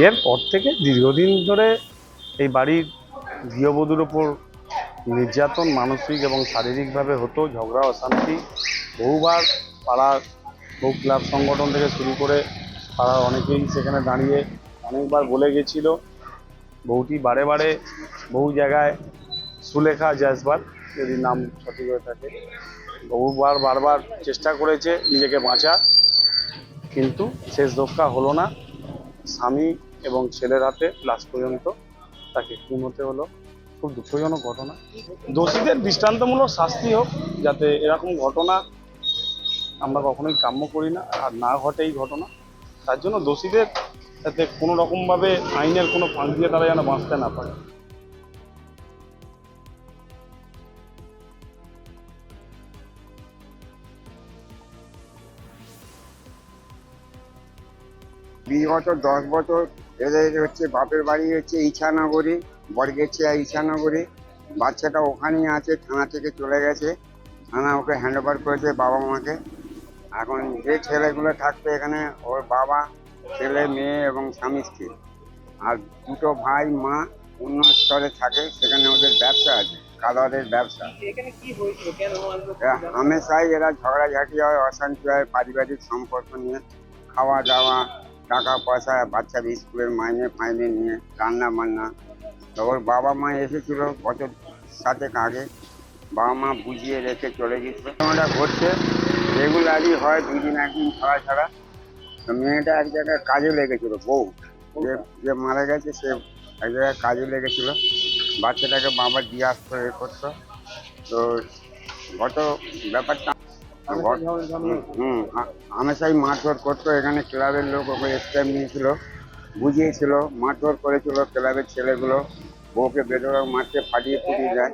বিয়ের পর থেকে দীর্ঘদিন ধরে এই বাড়ির গৃহবধূর ওপর নির্যাতন মানসিক এবং শারীরিকভাবে হতো, ঝগড়া অশান্তি বহুবার পাড়ার বহু ক্লাব সংগঠন থেকে শুরু করে পাড়ার অনেকেই সেখানে দাঁড়িয়ে অনেকবার বলে গেছিল। বউটি বারে বারে বহু জায়গায়, সুলেখা জয়সওয়াল যদি নাম সঠিক হয়ে থাকে, বহুবার বারবার চেষ্টা করেছে নিজেকে বাঁচার, কিন্তু শেষ রক্ষা হলো না। স্বামী এবং ছেলের হাতে লাস্ট পর্যন্ত তাকে খুন হতে হলো। খুব দুঃখজনক ঘটনা। দোষীদের দৃষ্টান্তমূলক শাস্তি হোক, যাতে এরকম ঘটনা আমরা কখনোই কাম্য করি না আর না ঘটে এই ঘটনা। তার জন্য দোষীদের যাতে কোনো রকমভাবে আইনের কোনো ফাঁক দিয়ে তারা যেন বাঁচতে না পারে। বিগত 10 বছর এদের হচ্ছে বাপের বাড়ি হচ্ছে ইছানগরে, বরগেছিয়া ইছানগরে। বাচ্চাটা ওখানেই আছে, থানা থেকে চলে গেছে, থানা ওকে হ্যান্ড ওভার করেছে বাবা মাকে। এখন যে ছেলেগুলো থাকতো এখানে, ওর বাবা, ছেলে মেয়ে এবং স্বামী স্ত্রী, আর দুটো ভাই মা অন্য স্তরে থাকে, সেখানে ওদের ব্যবসা আছে, কালারের ব্যবসা। হামেশাই এরা ঝগড়াঝাটি হয়, অশান্তি হয় পারিবারিক সম্পর্ক নিয়ে, খাওয়া দাওয়া, টাকা পয়সা, বাচ্চার স্কুলের মাইনে ফাইনে নিয়ে, রান্না বান্না। তো ওর বাবা মা এসেছিল বছর 7 আগে, বাবা মা বুঝিয়ে রেখে চলে গেছিল। ঘটনাটা ঘটছে রেগুলারই হয়, 2 দিন 1 দিন ছাড়া ছাড়া। তো মেয়েটা এক জায়গায় কাজে লেগেছিল, বউ যে মারা গেছে সে এক জায়গায় কাজে লেগেছিল, বাচ্চাটাকে বাবা দিয়ে আসতো এ করতো। তো গত ব্যাপারটা হামেশাই মারধর করতো। এখানে ক্লাবের লোক ওকে স্টেপ নিয়েছিল, বুঝিয়েছিল, মারধর করেছিল ক্লাবের ছেলেগুলো, বউকে বেদরক মারতে ফাটিয়ে ফুটিয়ে যায়।